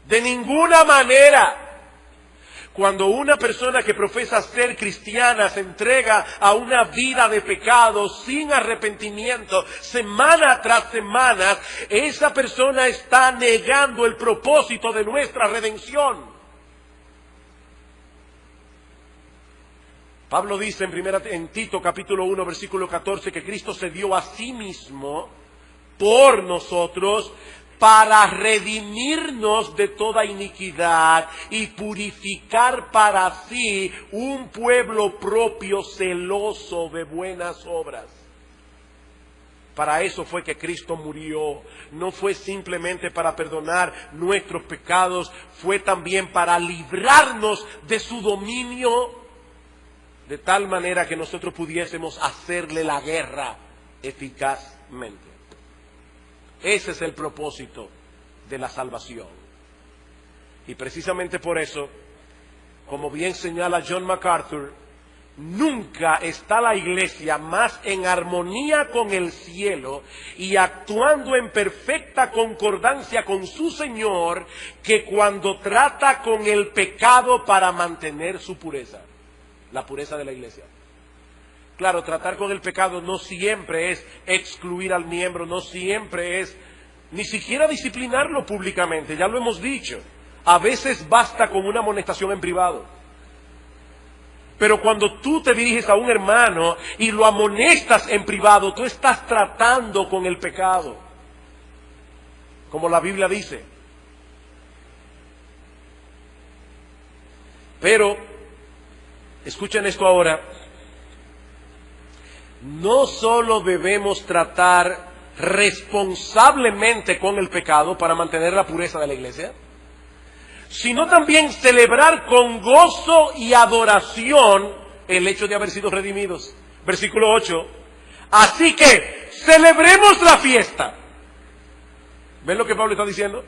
De ninguna manera. Cuando una persona que profesa ser cristiana se entrega a una vida de pecado sin arrepentimiento, semana tras semana, esa persona está negando el propósito de nuestra redención. Pablo dice en Tito capítulo 1 versículo 14 que Cristo se dio a sí mismo por nosotros para redimirnos de toda iniquidad y purificar para sí un pueblo propio celoso de buenas obras. Para eso fue que Cristo murió. No fue simplemente para perdonar nuestros pecados, fue también para librarnos de su dominio, de tal manera que nosotros pudiésemos hacerle la guerra eficazmente. Ese es el propósito de la salvación. Y precisamente por eso, como bien señala John MacArthur, nunca está la iglesia más en armonía con el cielo y actuando en perfecta concordancia con su Señor que cuando trata con el pecado para mantener su pureza, la pureza de la iglesia. Claro, tratar con el pecado no siempre es excluir al miembro, no siempre es ni siquiera disciplinarlo públicamente, ya lo hemos dicho. A veces basta con una amonestación en privado. Pero cuando tú te diriges a un hermano y lo amonestas en privado, tú estás tratando con el pecado, como la Biblia dice. Pero, escuchen esto ahora, no solo debemos tratar responsablemente con el pecado para mantener la pureza de la iglesia, sino también celebrar con gozo y adoración el hecho de haber sido redimidos. Versículo 8. Así que celebremos la fiesta. ¿Ven lo que Pablo está diciendo?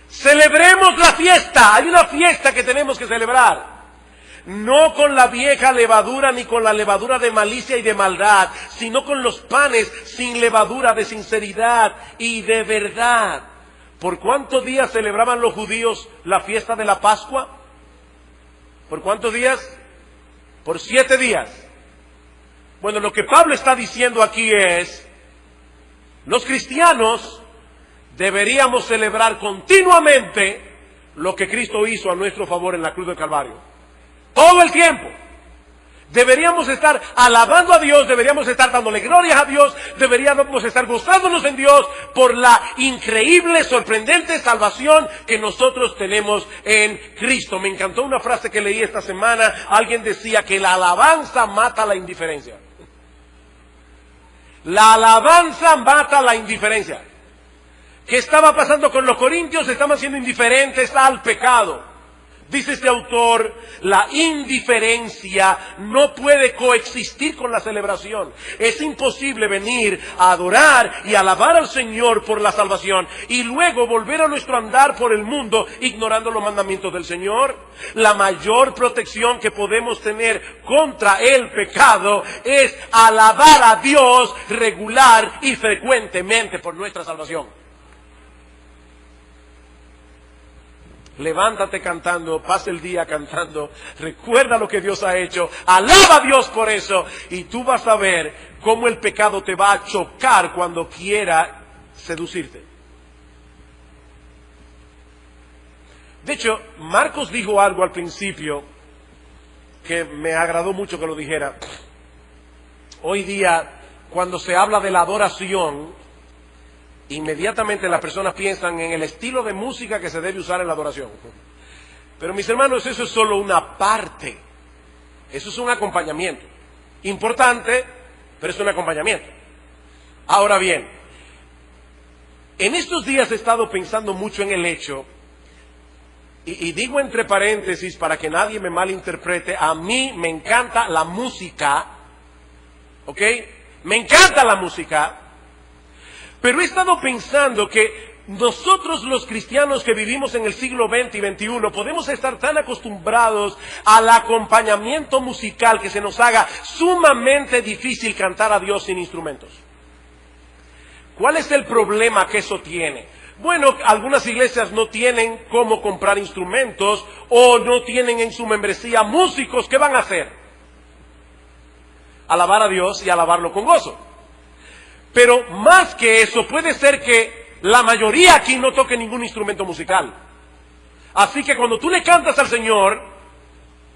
Celebremos la fiesta. Hay una fiesta que tenemos que celebrar. No con la vieja levadura ni con la levadura de malicia y de maldad, sino con los panes sin levadura de sinceridad y de verdad. ¿Por cuántos días celebraban los judíos la fiesta de la Pascua? ¿Por cuántos días? Por 7 días. Bueno, lo que Pablo está diciendo aquí es, los cristianos deberíamos celebrar continuamente lo que Cristo hizo a nuestro favor en la cruz del Calvario. Todo el tiempo. Deberíamos estar alabando a Dios, deberíamos estar dándole glorias a Dios, deberíamos estar gozándonos en Dios por la increíble, sorprendente salvación que nosotros tenemos en Cristo. Me encantó una frase que leí esta semana. Alguien decía que la alabanza mata la indiferencia. La alabanza mata la indiferencia. ¿Qué estaba pasando con los corintios? Estaban siendo indiferentes al pecado. Dice este autor, la indiferencia no puede coexistir con la celebración. Es imposible venir a adorar y alabar al Señor por la salvación y luego volver a nuestro andar por el mundo ignorando los mandamientos del Señor. La mayor protección que podemos tener contra el pecado es alabar a Dios regular y frecuentemente por nuestra salvación. Levántate cantando, pasa el día cantando, recuerda lo que Dios ha hecho, alaba a Dios por eso, y tú vas a ver cómo el pecado te va a chocar cuando quiera seducirte. De hecho, Marcos dijo algo al principio que me agradó mucho que lo dijera. Hoy día, cuando se habla de la adoración, inmediatamente las personas piensan en el estilo de música que se debe usar en la adoración. Pero mis hermanos, eso es solo una parte. Eso es un acompañamiento. Importante, pero es un acompañamiento. Ahora bien, en estos días he estado pensando mucho en el hecho, y digo entre paréntesis para que nadie me malinterprete, a mí me encanta la música, ¿ok? Me encanta la música. Pero he estado pensando que nosotros los cristianos que vivimos en el siglo XX y XXI podemos estar tan acostumbrados al acompañamiento musical que se nos haga sumamente difícil cantar a Dios sin instrumentos. ¿Cuál es el problema que eso tiene? Bueno, algunas iglesias no tienen cómo comprar instrumentos o no tienen en su membresía músicos. ¿Qué van a hacer? Alabar a Dios y alabarlo con gozo. Pero más que eso, puede ser que la mayoría aquí no toque ningún instrumento musical. Así que cuando tú le cantas al Señor,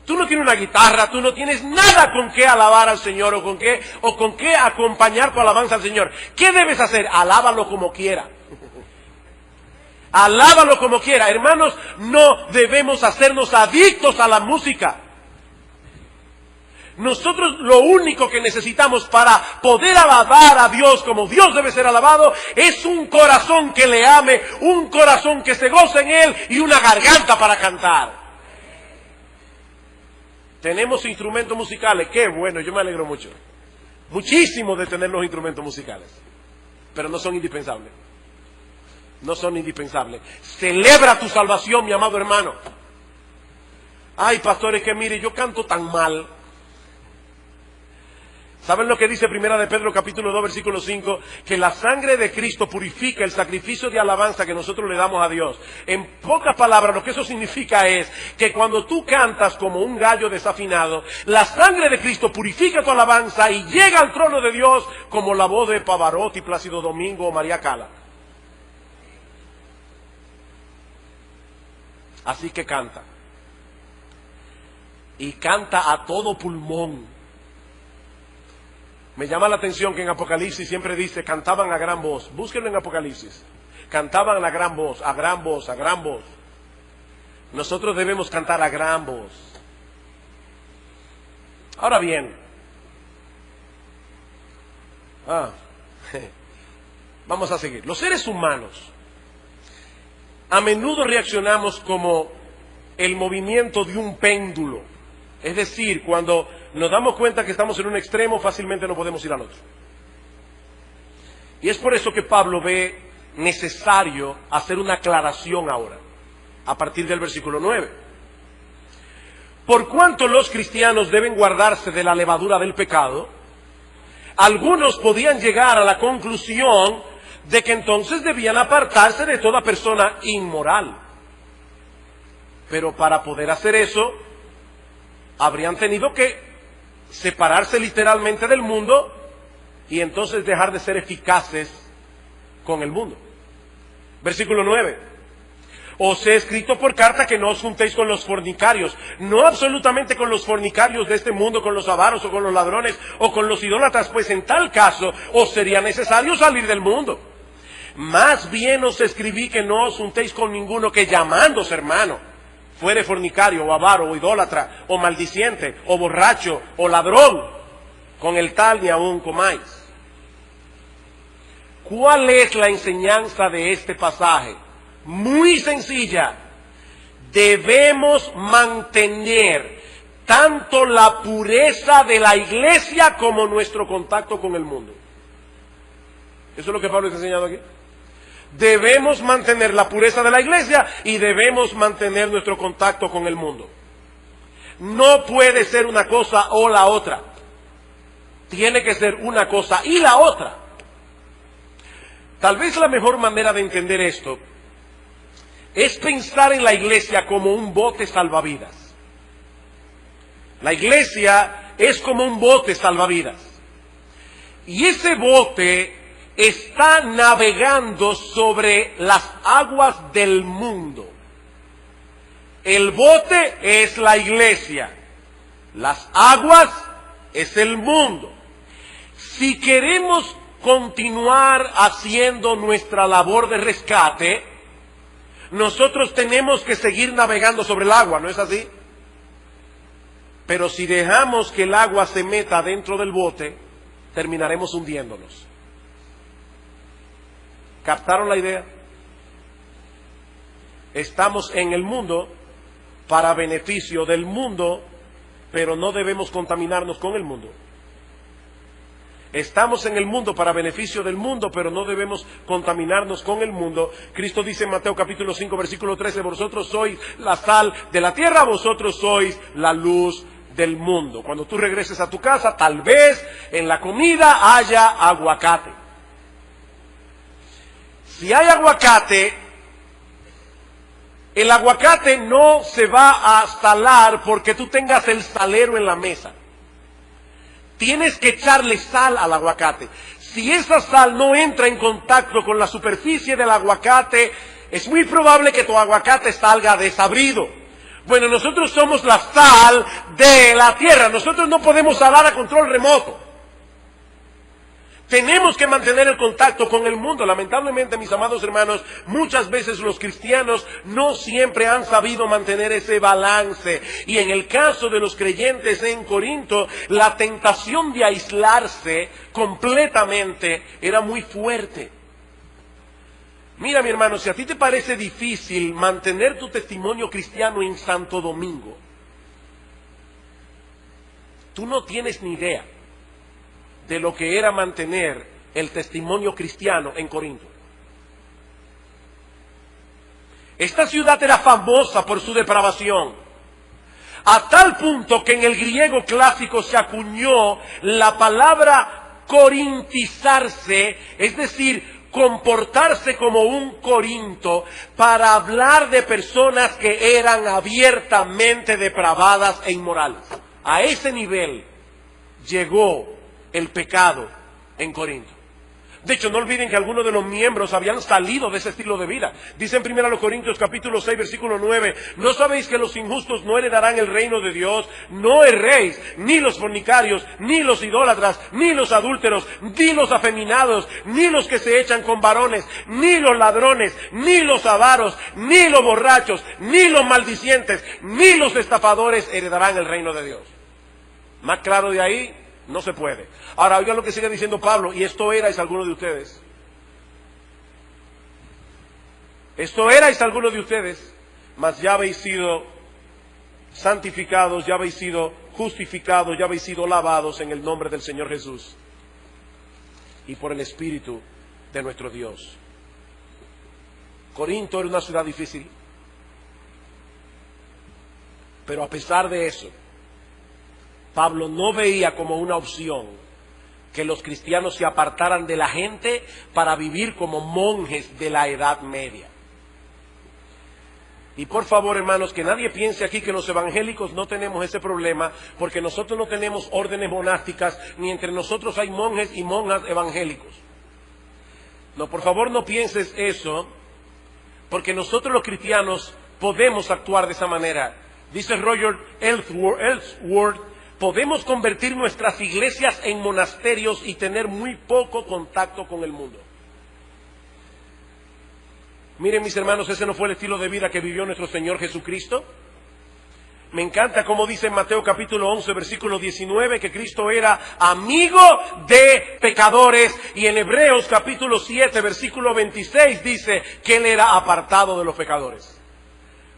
Tú no tienes una guitarra, tú no tienes nada con qué alabar al Señor o con qué acompañar tu alabanza al Señor. ¿Qué debes hacer? Alábalo como quiera. Alábalo como quiera. Hermanos, no debemos hacernos adictos a la música. Nosotros lo único que necesitamos para poder alabar a Dios como Dios debe ser alabado es un corazón que le ame, un corazón que se goce en Él y una garganta para cantar. Tenemos instrumentos musicales, qué bueno, yo me alegro mucho. Muchísimo de tener los instrumentos musicales, pero no son indispensables. No son indispensables. Celebra tu salvación, mi amado hermano. Ay, pastor, es que mire, yo canto tan mal. ¿Saben lo que dice Primera de Pedro capítulo 2 versículo 5? Que la sangre de Cristo purifica el sacrificio de alabanza que nosotros le damos a Dios. En pocas palabras, lo que eso significa es que cuando tú cantas como un gallo desafinado, la sangre de Cristo purifica tu alabanza y llega al trono de Dios como la voz de Pavarotti, Plácido Domingo o María Cala. Así que canta. Y canta a todo pulmón. Me llama la atención que en Apocalipsis siempre dice, cantaban a gran voz. Búsquenlo en Apocalipsis. Cantaban a gran voz, a gran voz, a gran voz. Nosotros debemos cantar a gran voz. Ahora bien, vamos a seguir. Los seres humanos a menudo reaccionamos como el movimiento de un péndulo. Es decir, cuando nos damos cuenta que estamos en un extremo, fácilmente no podemos ir al otro. Y es por eso que Pablo ve necesario hacer una aclaración ahora, a partir del versículo 9. Por cuanto los cristianos deben guardarse de la levadura del pecado, algunos podían llegar a la conclusión de que entonces debían apartarse de toda persona inmoral. Pero para poder hacer eso, habrían tenido que separarse literalmente del mundo y entonces dejar de ser eficaces con el mundo. Versículo 9. Os he escrito por carta que no os juntéis con los fornicarios, no absolutamente con los fornicarios de este mundo, con los avaros o con los ladrones o con los idólatras, pues en tal caso os sería necesario salir del mundo. Más bien os escribí que no os juntéis con ninguno que llamándose hermano fuere fornicario, o avaro, o idólatra, o maldiciente, o borracho, o ladrón, con el tal ni aún comáis. ¿Cuál es la enseñanza de este pasaje? Muy sencilla. Debemos mantener tanto la pureza de la iglesia como nuestro contacto con el mundo. Eso es lo que Pablo está enseñando aquí. Debemos mantener la pureza de la iglesia y debemos mantener nuestro contacto con el mundo. No puede ser una cosa o la otra. Tiene que ser una cosa y la otra. Tal vez la mejor manera de entender esto es pensar en la iglesia como un bote salvavidas. La iglesia es como un bote salvavidas. Y ese bote está navegando sobre las aguas del mundo. El bote es la iglesia. Las aguas es el mundo. Si queremos continuar haciendo nuestra labor de rescate, nosotros tenemos que seguir navegando sobre el agua, ¿no es así? Pero si dejamos que el agua se meta dentro del bote, terminaremos hundiéndonos. ¿Captaron la idea? Estamos en el mundo para beneficio del mundo, pero no debemos contaminarnos con el mundo. Estamos en el mundo para beneficio del mundo, pero no debemos contaminarnos con el mundo. Cristo dice en Mateo capítulo 5, versículo 13, vosotros sois la sal de la tierra, vosotros sois la luz del mundo. Cuando tú regreses a tu casa, tal vez en la comida haya aguacate. Si hay aguacate, el aguacate no se va a salar porque tú tengas el salero en la mesa. Tienes que echarle sal al aguacate. Si esa sal no entra en contacto con la superficie del aguacate, es muy probable que tu aguacate salga desabrido. Bueno, nosotros somos la sal de la tierra. Nosotros no podemos salar a control remoto. Tenemos que mantener el contacto con el mundo. Lamentablemente, mis amados hermanos, muchas veces los cristianos no siempre han sabido mantener ese balance. Y en el caso de los creyentes en Corinto, la tentación de aislarse completamente era muy fuerte. Mira, mi hermano, si a ti te parece difícil mantener tu testimonio cristiano en Santo Domingo, tú no tienes ni idea de lo que era mantener el testimonio cristiano en Corinto. Esta ciudad era famosa por su depravación, a tal punto que en el griego clásico se acuñó la palabra corintizarse, es decir, comportarse como un Corinto, para hablar de personas que eran abiertamente depravadas e inmorales. A ese nivel llegó el pecado en Corinto. De hecho, no olviden que algunos de los miembros habían salido de ese estilo de vida. Dice en 1 Corintios capítulo 6 versículo 9, ¿no sabéis que los injustos no heredarán el reino de Dios? No erréis, ni los fornicarios, ni los idólatras, ni los adúlteros, ni los afeminados, ni los que se echan con varones, ni los ladrones, ni los avaros, ni los borrachos, ni los maldicientes, ni los estafadores heredarán el reino de Dios. Más claro de ahí no se puede. Ahora, oigan lo que sigue diciendo Pablo, y esto erais algunos de ustedes. Esto erais algunos de ustedes, mas ya habéis sido santificados, ya habéis sido justificados, ya habéis sido lavados en el nombre del Señor Jesús y por el Espíritu de nuestro Dios. Corinto era una ciudad difícil, pero a pesar de eso, Pablo no veía como una opción que los cristianos se apartaran de la gente para vivir como monjes de la Edad Media. Y por favor, hermanos, que nadie piense aquí que los evangélicos no tenemos ese problema, porque nosotros no tenemos órdenes monásticas, ni entre nosotros hay monjes y monjas evangélicos. No, por favor, no pienses eso, porque nosotros los cristianos podemos actuar de esa manera. Dice Roger Ellsworth, podemos convertir nuestras iglesias en monasterios y tener muy poco contacto con el mundo. Miren, mis hermanos, ese no fue el estilo de vida que vivió nuestro Señor Jesucristo. Me encanta como dice en Mateo capítulo 11, versículo 19, que Cristo era amigo de pecadores, y en Hebreos capítulo 7, versículo 26 dice que Él era apartado de los pecadores.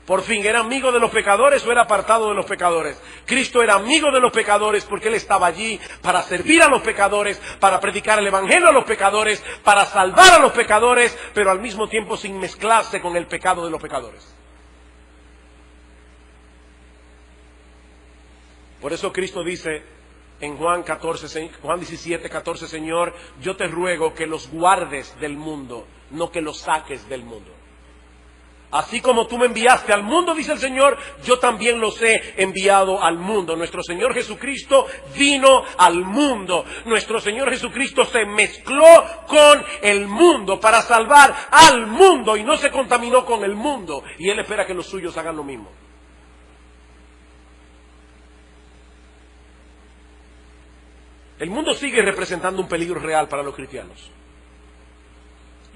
Por fin, ¿era amigo de los pecadores o era apartado de los pecadores? Cristo era amigo de los pecadores porque Él estaba allí para servir a los pecadores, para predicar el evangelio a los pecadores, para salvar a los pecadores, pero al mismo tiempo sin mezclarse con el pecado de los pecadores. Por eso Cristo dice en Juan 17, 14, Señor, yo te ruego que los guardes del mundo, no que los saques del mundo. Así como tú me enviaste al mundo, dice el Señor, yo también los he enviado al mundo. Nuestro Señor Jesucristo vino al mundo. Nuestro Señor Jesucristo se mezcló con el mundo para salvar al mundo y no se contaminó con el mundo. Y Él espera que los suyos hagan lo mismo. El mundo sigue representando un peligro real para los cristianos.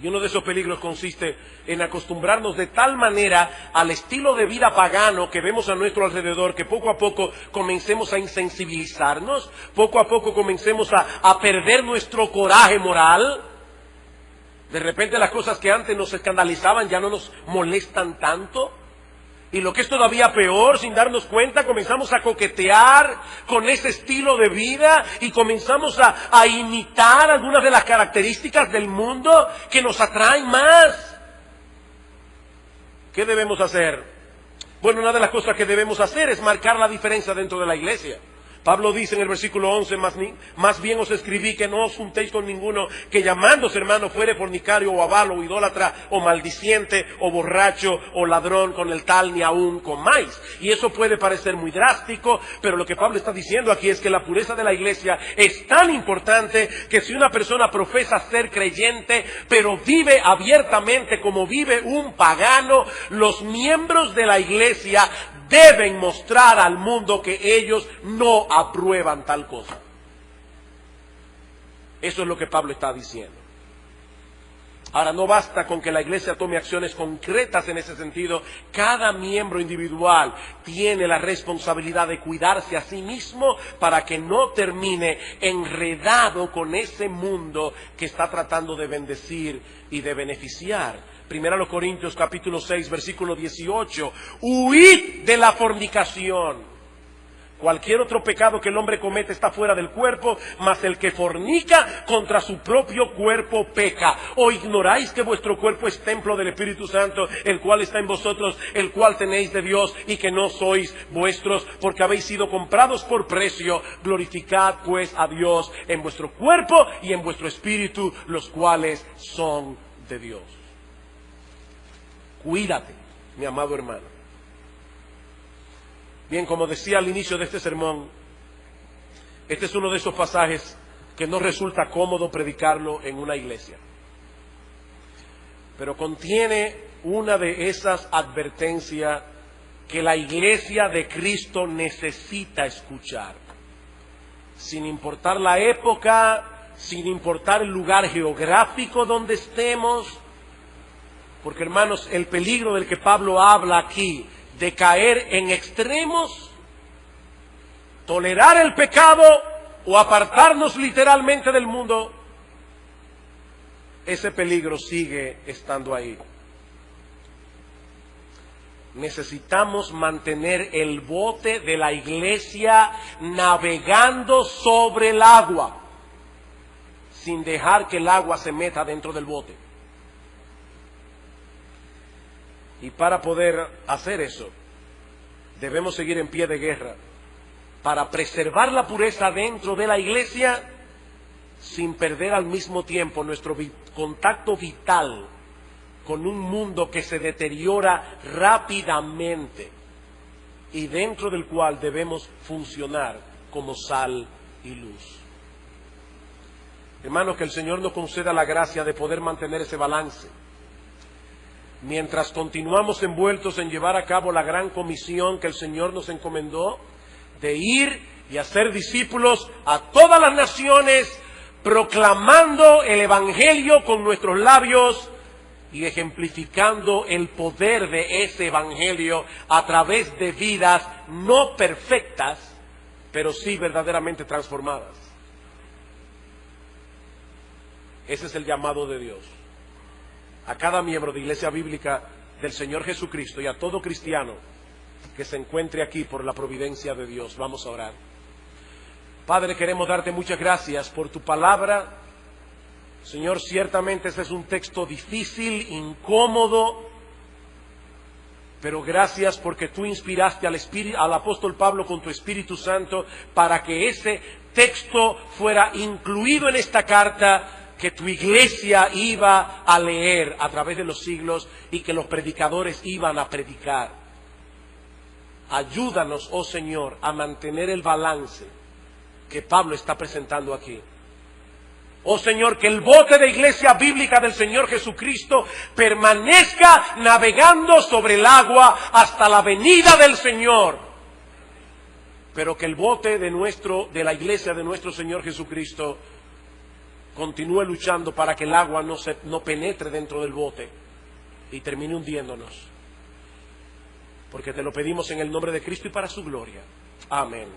Y uno de esos peligros consiste en acostumbrarnos de tal manera al estilo de vida pagano que vemos a nuestro alrededor, que poco a poco comencemos a insensibilizarnos, poco a poco comencemos a perder nuestro coraje moral. De repente las cosas que antes nos escandalizaban ya no nos molestan tanto. Y lo que es todavía peor, sin darnos cuenta, comenzamos a coquetear con ese estilo de vida y comenzamos a imitar algunas de las características del mundo que nos atraen más. ¿Qué debemos hacer? Bueno, una de las cosas que debemos hacer es marcar la diferencia dentro de la iglesia. Pablo dice en el versículo 11, más bien os escribí que no os juntéis con ninguno que llamándose hermano fuere fornicario o avaro o idólatra o maldiciente o borracho o ladrón, con el tal ni aún comáis. Y eso puede parecer muy drástico, pero lo que Pablo está diciendo aquí es que la pureza de la iglesia es tan importante que si una persona profesa ser creyente, pero vive abiertamente como vive un pagano, los miembros de la iglesia deben mostrar al mundo que ellos no aprueban tal cosa. Eso es lo que Pablo está diciendo. Ahora, no basta con que la iglesia tome acciones concretas en ese sentido. Cada miembro individual tiene la responsabilidad de cuidarse a sí mismo para que no termine enredado con ese mundo que está tratando de bendecir y de beneficiar. Primera a los Corintios capítulo 6, versículo 18. Huid de la fornicación. Cualquier otro pecado que el hombre comete está fuera del cuerpo, mas el que fornica contra su propio cuerpo peca. ¿O ignoráis que vuestro cuerpo es templo del Espíritu Santo, el cual está en vosotros, el cual tenéis de Dios, y que no sois vuestros, porque habéis sido comprados por precio? Glorificad pues a Dios en vuestro cuerpo y en vuestro espíritu, los cuales son de Dios. Cuídate, mi amado hermano. Bien, como decía al inicio de este sermón, este es uno de esos pasajes que no resulta cómodo predicarlo en una iglesia, pero contiene una de esas advertencias que la iglesia de Cristo necesita escuchar, sin importar la época, sin importar el lugar geográfico donde estemos, porque hermanos, el peligro del que Pablo habla aquí, de caer en extremos, tolerar el pecado o apartarnos literalmente del mundo, ese peligro sigue estando ahí. Necesitamos mantener el bote de la iglesia navegando sobre el agua, sin dejar que el agua se meta dentro del bote. Y para poder hacer eso, debemos seguir en pie de guerra para preservar la pureza dentro de la iglesia sin perder al mismo tiempo nuestro contacto vital con un mundo que se deteriora rápidamente y dentro del cual debemos funcionar como sal y luz. Hermanos, que el Señor nos conceda la gracia de poder mantener ese balance mientras continuamos envueltos en llevar a cabo la gran comisión que el Señor nos encomendó de ir y hacer discípulos a todas las naciones, proclamando el Evangelio con nuestros labios y ejemplificando el poder de ese Evangelio a través de vidas no perfectas, pero sí verdaderamente transformadas. Ese es el llamado de Dios a cada miembro de Iglesia Bíblica del Señor Jesucristo y a todo cristiano que se encuentre aquí por la providencia de Dios. Vamos a orar. Padre, queremos darte muchas gracias por tu palabra. Señor, ciertamente este es un texto difícil, incómodo, pero gracias porque tú inspiraste al apóstol Pablo con tu Espíritu Santo para que ese texto fuera incluido en esta carta que tu iglesia iba a leer a través de los siglos y que los predicadores iban a predicar. Ayúdanos, oh Señor, a mantener el balance que Pablo está presentando aquí. Oh Señor, que el bote de Iglesia Bíblica del Señor Jesucristo permanezca navegando sobre el agua hasta la venida del Señor. Pero que el bote de la iglesia de nuestro Señor Jesucristo continúe luchando para que el agua no penetre dentro del bote y termine hundiéndonos. Porque te lo pedimos en el nombre de Cristo y para su gloria. Amén.